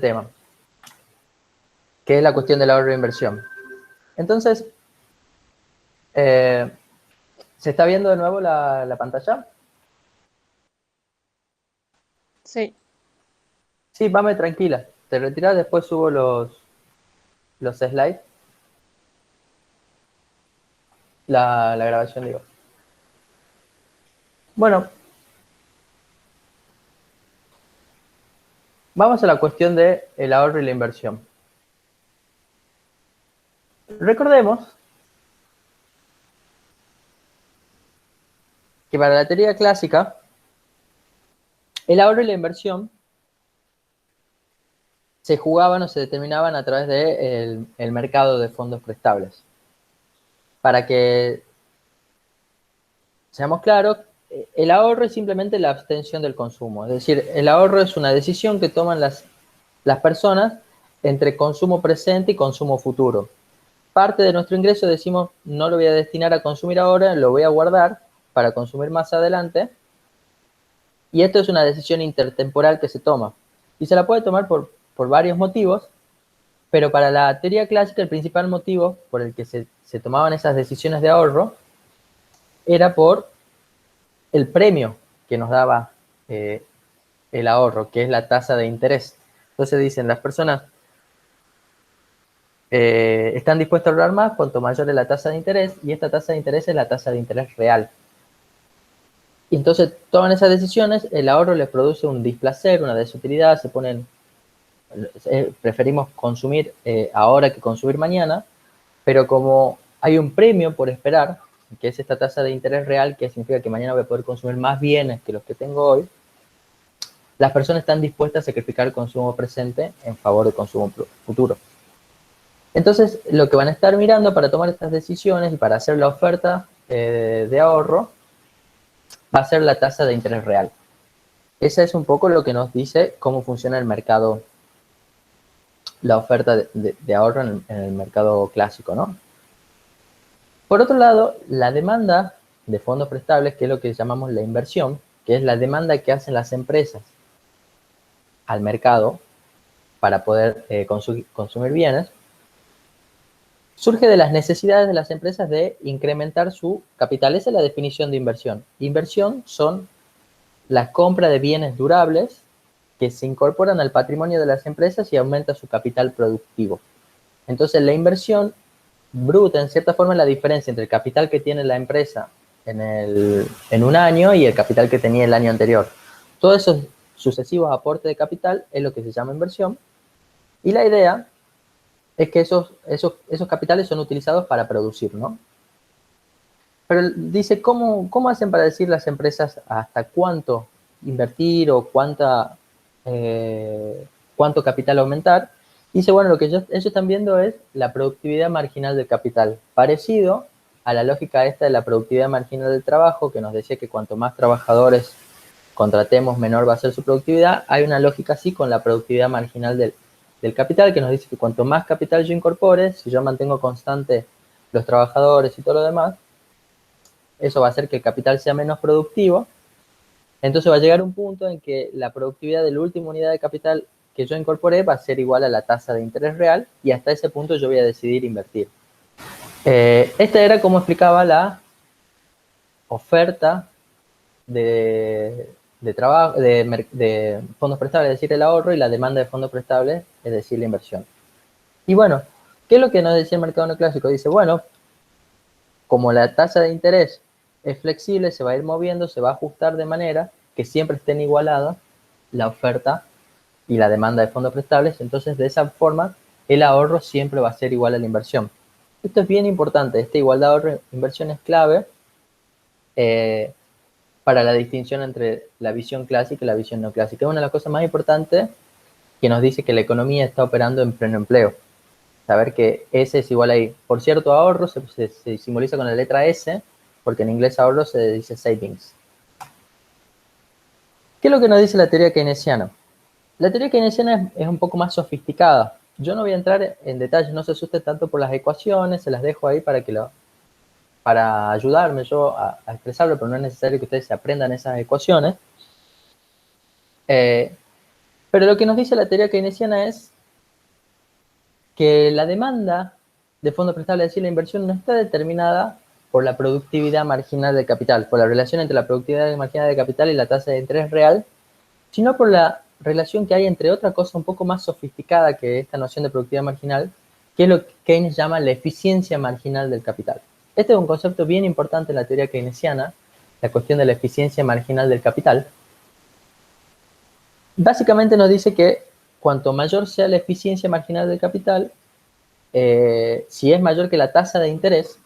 tema, que es la cuestión del ahorro e inversión. Entonces, ¿se está viendo de nuevo la pantalla? Sí. Sí, vame tranquila. Te retiras, después subo los slides. La grabación, digo. Bueno, vamos a la cuestión del ahorro y la inversión. Recordemos que para la teoría clásica, el ahorro y la inversión se jugaban o se determinaban a través del mercado de fondos prestables. Para que seamos claros, el ahorro es simplemente la abstención del consumo. Es decir, el ahorro es una decisión que toman las personas entre consumo presente y consumo futuro. Parte de nuestro ingreso decimos, no lo voy a destinar a consumir ahora, lo voy a guardar para consumir más adelante. Y esto es una decisión intertemporal que se toma. Y se la puede tomar por varios motivos, pero para la teoría clásica el principal motivo por el que se tomaban esas decisiones de ahorro era por el premio que nos daba el ahorro, que es la tasa de interés. Entonces dicen, las personas están dispuestas a ahorrar más cuanto mayor es la tasa de interés, y esta tasa de interés es la tasa de interés real. Y entonces toman esas decisiones, el ahorro les produce un displacer, una desutilidad, se ponen, preferimos consumir ahora que consumir mañana, pero como hay un premio por esperar, que es esta tasa de interés real, que significa que mañana voy a poder consumir más bienes que los que tengo hoy, las personas están dispuestas a sacrificar el consumo presente en favor del consumo futuro. Entonces, lo que van a estar mirando para tomar estas decisiones y para hacer la oferta de ahorro va a ser la tasa de interés real. Esa es un poco lo que nos dice cómo funciona el mercado, la oferta de ahorro en el mercado clásico, ¿no? Por otro lado, la demanda de fondos prestables, que es lo que llamamos la inversión, que es la demanda que hacen las empresas al mercado para poder consumir bienes, surge de las necesidades de las empresas de incrementar su capital. Esa es la definición de inversión. Inversión son la compra de bienes durables que se incorporan al patrimonio de las empresas y aumenta su capital productivo. Entonces, la inversión bruta, en cierta forma, es la diferencia entre el capital que tiene la empresa en un año y el capital que tenía el año anterior. Todos esos sucesivos aportes de capital es lo que se llama inversión, y la idea es que esos capitales son utilizados para producir, ¿no? Pero dice, ¿cómo hacen para decir las empresas hasta cuánto invertir o cuánto capital aumentar? Dice, bueno, lo que ellos están viendo es la productividad marginal del capital, parecido a la lógica esta de la productividad marginal del trabajo, que nos decía que cuanto más trabajadores contratemos, menor va a ser su productividad. Hay una lógica así con la productividad marginal del capital, que nos dice que cuanto más capital yo incorpore, si yo mantengo constante los trabajadores y todo lo demás, eso va a hacer que el capital sea menos productivo. Entonces va a llegar un punto en que la productividad de la última unidad de capital que yo incorporé va a ser igual a la tasa de interés real, y hasta ese punto yo voy a decidir invertir. Esta era como explicaba la oferta de trabajo, de fondos prestables, es decir, el ahorro, y la demanda de fondos prestables, es decir, la inversión. Y bueno, ¿qué es lo que nos decía el mercado neoclásico? Dice, bueno, como la tasa de interés es flexible, se va a ir moviendo, se va a ajustar de manera que siempre estén igualadas la oferta y la demanda de fondos prestables. Entonces, de esa forma, el ahorro siempre va a ser igual a la inversión. Esto es bien importante, esta igualdad de ahorro-inversión es clave para la distinción entre la visión clásica y la visión neoclásica. Es una de las cosas más importantes que nos dice que la economía está operando en pleno empleo. Saber que S es igual a I. Por cierto, ahorro se simboliza con la letra S, porque en inglés ahorro se dice savings. ¿Qué es lo que nos dice la teoría keynesiana? La teoría keynesiana es un poco más sofisticada. Yo no voy a entrar en detalles, no se asuste tanto por las ecuaciones, se las dejo ahí para ayudarme yo a expresarlo, pero no es necesario que ustedes se aprendan esas ecuaciones. Pero lo que nos dice la teoría keynesiana es que la demanda de fondos prestables, es decir, la inversión, no está determinada por la productividad marginal del capital, por la relación entre la productividad marginal del capital y la tasa de interés real, sino por la relación que hay entre otra cosa un poco más sofisticada que esta noción de productividad marginal, que es lo que Keynes llama la eficiencia marginal del capital. Este es un concepto bien importante en la teoría keynesiana, la cuestión de la eficiencia marginal del capital. Básicamente nos dice que cuanto mayor sea la eficiencia marginal del capital, si es mayor que la tasa de interés,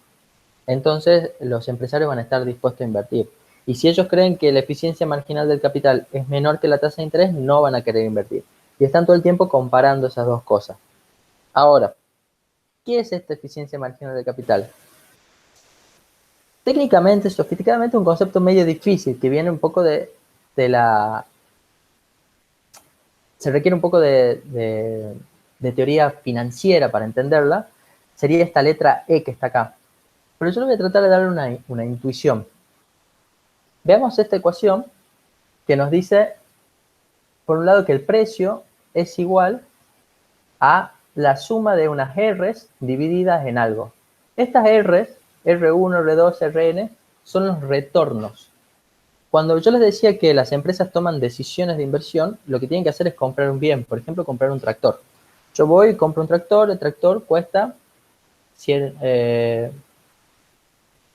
entonces los empresarios van a estar dispuestos a invertir. Y si ellos creen que la eficiencia marginal del capital es menor que la tasa de interés, no van a querer invertir. Y están todo el tiempo comparando esas dos cosas. Ahora, ¿qué es esta eficiencia marginal del capital? Técnicamente, sofisticadamente, un concepto medio difícil que viene un poco de la... Se requiere un poco de teoría financiera para entenderla. Sería esta letra E que está acá. Pero yo le voy a tratar de darle una intuición. Veamos esta ecuación que nos dice, por un lado, que el precio es igual a la suma de unas R's divididas en algo. Estas R's, R1, R2, Rn, son los retornos. Cuando yo les decía que las empresas toman decisiones de inversión, lo que tienen que hacer es comprar un bien, por ejemplo, comprar un tractor. Yo voy y compro un tractor, el tractor cuesta 100,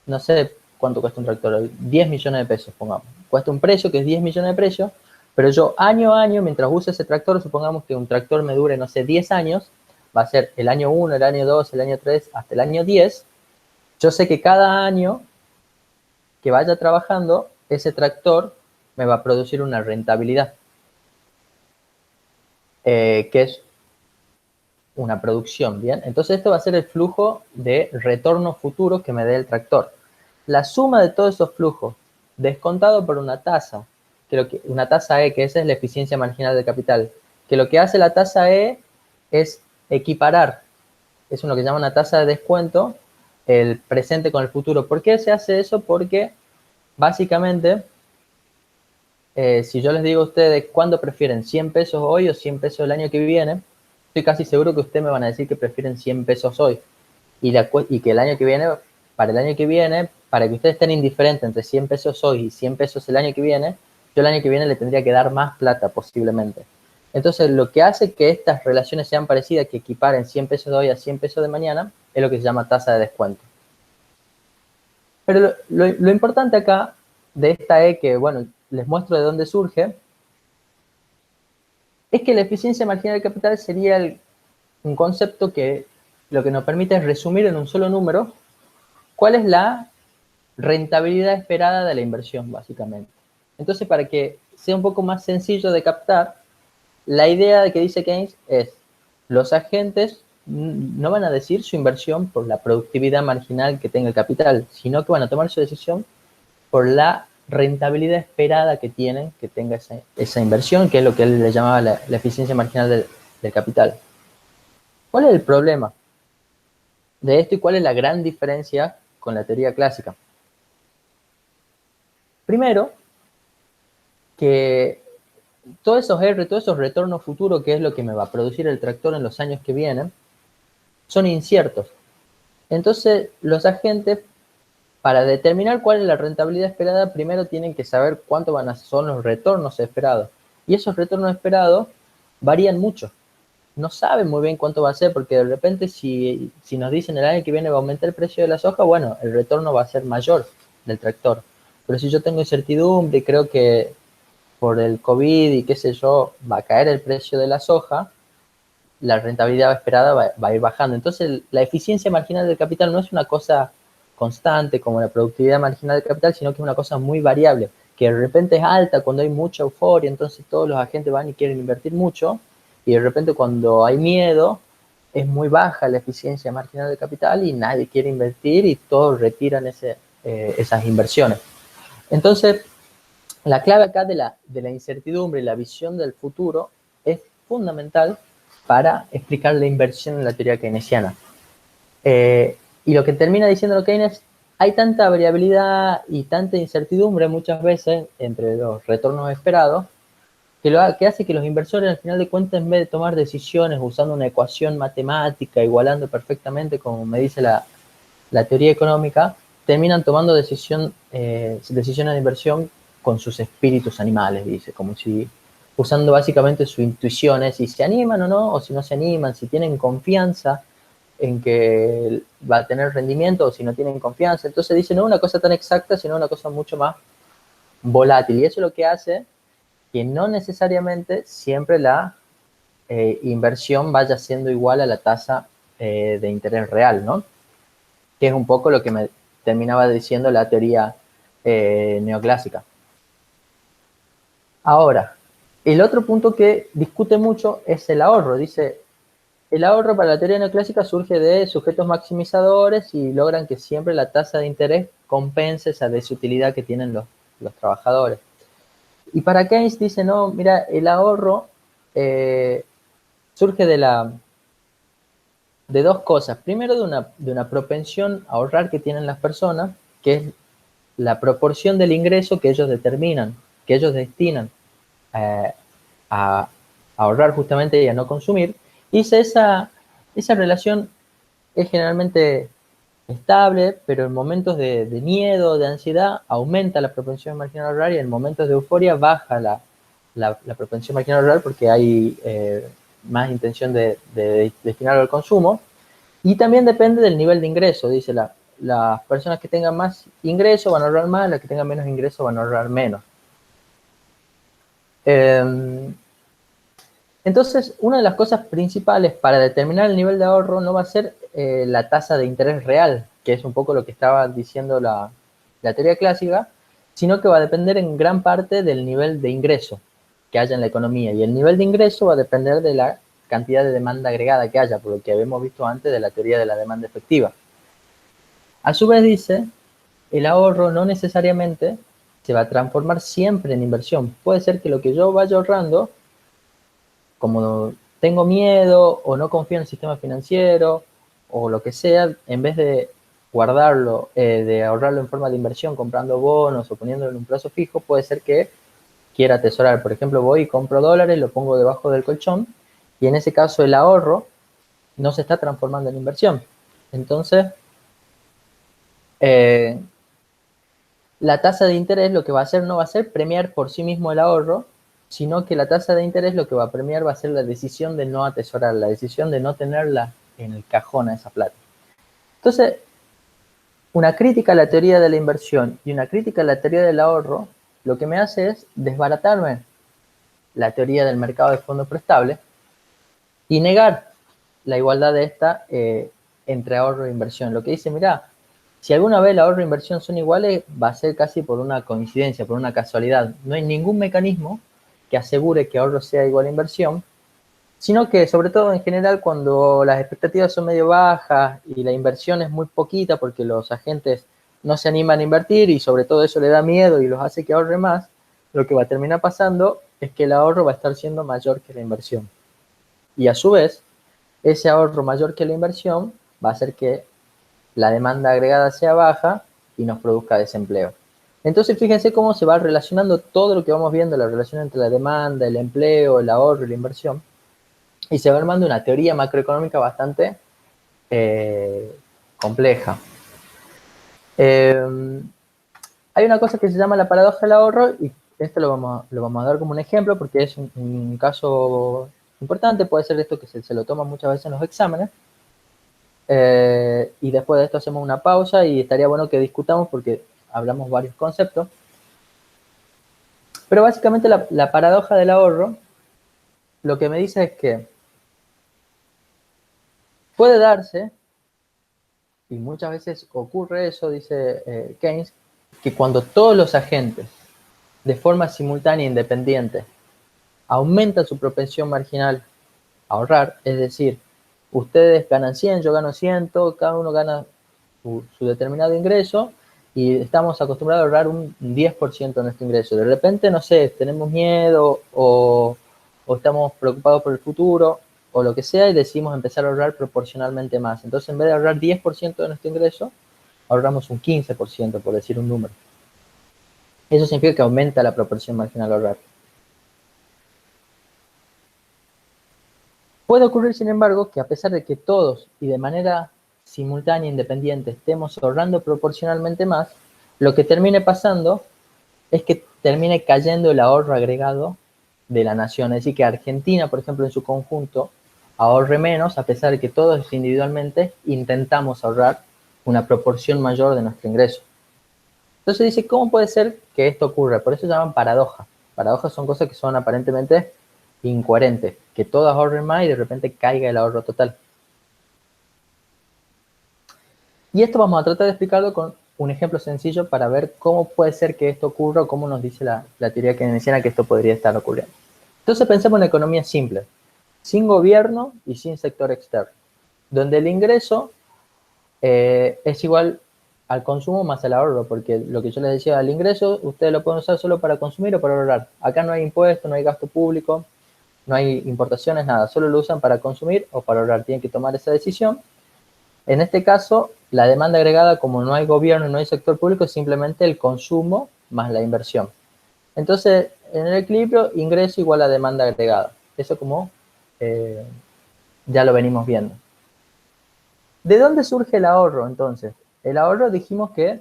no sé cuánto cuesta un tractor, 10 millones de pesos, pongamos. Cuesta un precio que es 10 millones de pesos, pero yo año a año, mientras use ese tractor, supongamos que un tractor me dure, no sé, 10 años, va a ser el año 1, el año 2, el año 3, hasta el año 10. Yo sé que cada año que vaya trabajando, ese tractor me va a producir una rentabilidad, que es una producción, ¿bien? Entonces esto va a ser el flujo de retorno futuro que me dé el tractor. La suma de todos esos flujos, descontado por una tasa, una tasa E, que esa es la eficiencia marginal del capital, que lo que hace la tasa E es equiparar, es lo que se llama una tasa de descuento, el presente con el futuro. ¿Por qué se hace eso? Porque básicamente, si yo les digo a ustedes cuándo prefieren 100 pesos hoy o 100 pesos el año que viene, estoy casi seguro que ustedes me van a decir que prefieren 100 pesos hoy. Y que el año que viene, para que ustedes estén indiferentes entre 100 pesos hoy y 100 pesos el año que viene, yo el año que viene le tendría que dar más plata posiblemente. Entonces, lo que hace que estas relaciones sean parecidas, que equiparen 100 pesos de hoy a 100 pesos de mañana, es lo que se llama tasa de descuento. Pero lo importante acá de esta E, que bueno, les muestro de dónde surge, es que la eficiencia marginal del capital sería un concepto que lo que nos permite es resumir en un solo número cuál es la rentabilidad esperada de la inversión, básicamente. Entonces, para que sea un poco más sencillo de captar, la idea de que dice Keynes es, los agentes no van a decir su inversión por la productividad marginal que tenga el capital, sino que van a tomar su decisión por la rentabilidad esperada que tienen, que tenga esa inversión, que es lo que él le llamaba la eficiencia marginal del capital. ¿Cuál es el problema de esto y cuál es la gran diferencia con la teoría clásica? Primero, que todos esos retornos futuros, que es lo que me va a producir el tractor en los años que vienen, son inciertos. Entonces, los agentes, para determinar cuál es la rentabilidad esperada, primero tienen que saber cuánto son los retornos esperados. Y esos retornos esperados varían mucho. No saben muy bien cuánto va a ser, porque de repente si nos dicen el año que viene va a aumentar el precio de la soja, bueno, el retorno va a ser mayor del tractor. Pero si yo tengo incertidumbre y creo que por el COVID y qué sé yo, va a caer el precio de la soja, la rentabilidad esperada va a ir bajando. Entonces, la eficiencia marginal del capital no es una cosa constante como la productividad marginal del capital, sino que es una cosa muy variable, que de repente es alta cuando hay mucha euforia, entonces todos los agentes van y quieren invertir mucho, y de repente cuando hay miedo, es muy baja la eficiencia marginal del capital y nadie quiere invertir y todos retiran esas inversiones. Entonces, la clave acá de la incertidumbre y la visión del futuro es fundamental para explicar la inversión en la teoría keynesiana. Y lo que termina diciendo Keynes, hay tanta variabilidad y tanta incertidumbre muchas veces entre los retornos esperados, que hace que los inversores al final de cuentas, en vez de tomar decisiones usando una ecuación matemática, igualando perfectamente, como me dice la teoría económica, terminan tomando decisiones de inversión con sus espíritus animales, dice, como si usando básicamente su intuición, si se animan o no, o si no se animan, si tienen confianza en que va a tener rendimiento o si no tienen confianza. Entonces dice, no una cosa tan exacta, sino una cosa mucho más volátil. Y eso es lo que hace que no necesariamente siempre la inversión vaya siendo igual a la tasa de interés real, ¿no? Que es un poco lo que me terminaba diciendo la teoría neoclásica. Ahora, el otro punto que discute mucho es el ahorro. Dice, el ahorro para la teoría neoclásica surge de sujetos maximizadores y logran que siempre la tasa de interés compense esa desutilidad que tienen los trabajadores. Y para Keynes dice, no, mira, el ahorro surge de dos cosas. Primero, de una propensión a ahorrar que tienen las personas, que es la proporción del ingreso que ellos determinan, que ellos destinan eh, a ahorrar justamente y a no consumir. Y esa relación es generalmente estable, pero en momentos de miedo, de ansiedad, aumenta la propensión marginal a ahorrar y en momentos de euforia baja la propensión marginal a ahorrar porque hay más intención de destinarlo al consumo. Y también depende del nivel de ingreso, dice las personas que tengan más ingreso van a ahorrar más, las que tengan menos ingreso van a ahorrar menos. Entonces, una de las cosas principales para determinar el nivel de ahorro no va a ser la tasa de interés real, que es un poco lo que estaba diciendo la teoría clásica, sino que va a depender en gran parte del nivel de ingreso que haya en la economía. Y el nivel de ingreso va a depender de la cantidad de demanda agregada que haya, por lo que habíamos visto antes de la teoría de la demanda efectiva. A su vez dice, el ahorro no necesariamente se va a transformar siempre en inversión. Puede ser que lo que yo vaya ahorrando, como tengo miedo o no confío en el sistema financiero o lo que sea, en vez de guardarlo, de ahorrarlo en forma de inversión, comprando bonos o poniéndolo en un plazo fijo, puede ser que quiera atesorar. Por ejemplo, voy y compro dólares, lo pongo debajo del colchón y en ese caso el ahorro no se está transformando en inversión. Entonces, eh, la tasa de interés lo que va a hacer no va a ser premiar por sí mismo el ahorro, sino que la tasa de interés lo que va a premiar va a ser la decisión de no atesorar, la decisión de no tenerla en el cajón a esa plata. Entonces, una crítica a la teoría de la inversión y una crítica a la teoría del ahorro, lo que me hace es desbaratarme la teoría del mercado de fondos prestables y negar la igualdad de esta entre ahorro e inversión. Lo que dice, mira, si alguna vez el ahorro e inversión son iguales, va a ser casi por una coincidencia, por una casualidad. No hay ningún mecanismo que asegure que ahorro sea igual a inversión, sino que sobre todo en general cuando las expectativas son medio bajas y la inversión es muy poquita porque los agentes no se animan a invertir y sobre todo eso le da miedo y los hace que ahorre más, lo que va a terminar pasando es que el ahorro va a estar siendo mayor que la inversión. Y a su vez, ese ahorro mayor que la inversión va a hacer que la demanda agregada sea baja y nos produzca desempleo. Entonces, fíjense cómo se va relacionando todo lo que vamos viendo, la relación entre la demanda, el empleo, el ahorro y la inversión, y se va armando una teoría macroeconómica bastante compleja. Hay una cosa que se llama la paradoja del ahorro, y esto lo vamos a dar como un ejemplo porque es un caso importante, puede ser esto que se lo toma muchas veces en los exámenes. Y después de esto hacemos una pausa y estaría bueno que discutamos porque hablamos varios conceptos. Pero básicamente la paradoja del ahorro lo que me dice es que puede darse, y muchas veces ocurre eso, dice Keynes, que cuando todos los agentes de forma simultánea e independiente aumentan su propensión marginal a ahorrar, es decir, ustedes ganan 100, yo gano 100, cada uno gana su determinado ingreso y estamos acostumbrados a ahorrar un 10% de nuestro ingreso. De repente, no sé, tenemos miedo o estamos preocupados por el futuro o lo que sea y decidimos empezar a ahorrar proporcionalmente más. Entonces, en vez de ahorrar 10% de nuestro ingreso, ahorramos un 15%, por decir un número. Eso significa que aumenta la proporción marginal a ahorrar. Puede ocurrir, sin embargo, que a pesar de que todos y de manera simultánea e independiente estemos ahorrando proporcionalmente más, lo que termine pasando es que termine cayendo el ahorro agregado de la nación. Es decir, que Argentina, por ejemplo, en su conjunto, ahorre menos, a pesar de que todos individualmente intentamos ahorrar una proporción mayor de nuestro ingreso. Entonces dice, ¿cómo puede ser que esto ocurra? Por eso se llaman paradojas. Paradojas son cosas que son aparentemente incoherentes, que todos ahorren más y de repente caiga el ahorro total. Y esto vamos a tratar de explicarlo con un ejemplo sencillo para ver cómo puede ser que esto ocurra o cómo nos dice la teoría keynesiana que esto podría estar ocurriendo. Entonces pensemos en una economía simple, sin gobierno y sin sector externo, donde el ingreso es igual al consumo más al ahorro, porque lo que yo les decía, el ingreso ustedes lo pueden usar solo para consumir o para ahorrar. Acá no hay impuestos, no hay gasto público, no hay importaciones, nada, solo lo usan para consumir o para ahorrar. Tienen que tomar esa decisión. En este caso, la demanda agregada, como no hay gobierno y no hay sector público, es simplemente el consumo más la inversión. Entonces, en el equilibrio, ingreso igual a demanda agregada. Eso como eh, ya lo venimos viendo. ¿De dónde surge el ahorro entonces? El ahorro dijimos que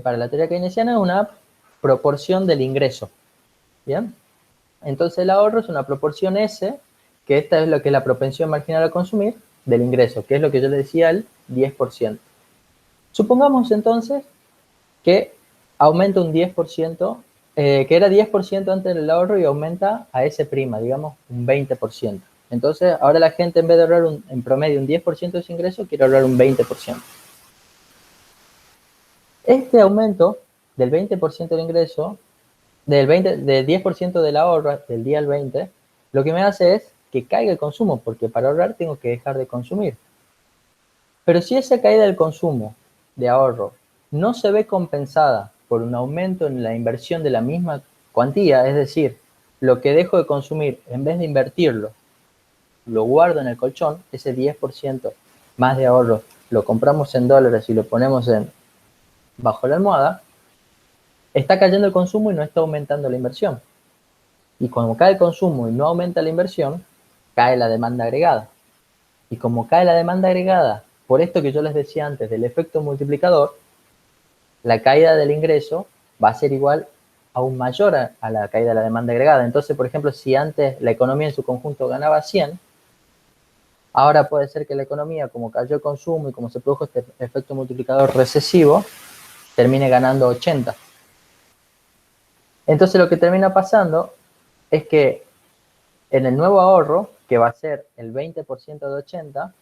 para la teoría keynesiana es una proporción del ingreso. ¿Bien? Entonces el ahorro es una proporción S, que esta es lo que es la propensión marginal a consumir del ingreso, que es lo que yo le decía, el 10%. Supongamos entonces que aumenta un 10%, que era 10% antes del ahorro y aumenta a S', digamos, un 20%. Entonces, ahora la gente en vez de ahorrar en promedio un 10% de su ingreso, quiere ahorrar un 20%. Este aumento del 20% del ingreso, del 10% del ahorro, del día al 20, lo que me hace es que caiga el consumo, porque para ahorrar tengo que dejar de consumir. Pero si esa caída del consumo de ahorro no se ve compensada por un aumento en la inversión de la misma cuantía, es decir, lo que dejo de consumir, en vez de invertirlo, lo guardo en el colchón, ese 10% más de ahorro lo compramos en dólares y lo ponemos bajo la almohada, está cayendo el consumo y no está aumentando la inversión. Y cuando cae el consumo y no aumenta la inversión, cae la demanda agregada. Y como cae la demanda agregada, por esto que yo les decía antes del efecto multiplicador, la caída del ingreso va a ser igual aún mayor a la caída de la demanda agregada. Entonces, por ejemplo, si antes la economía en su conjunto ganaba 100, ahora puede ser que la economía, como cayó el consumo y como se produjo este efecto multiplicador recesivo, termine ganando 80. Entonces lo que termina pasando es que en el nuevo ahorro, que va a ser el 20% de 80,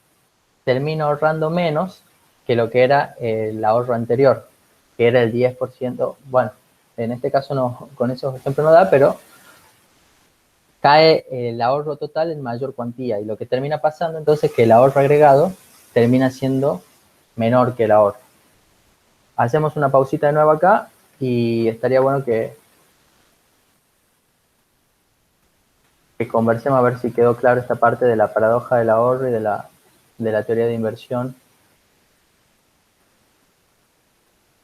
termino ahorrando menos que lo que era el ahorro anterior, que era el 10%. Bueno, en este caso no, con esos ejemplos no da, pero cae el ahorro total en mayor cuantía y lo que termina pasando entonces es que el ahorro agregado termina siendo menor que el ahorro. Hacemos una pausita de nuevo acá y estaría bueno que conversemos a ver si quedó claro esta parte de la paradoja del ahorro y de la teoría de inversión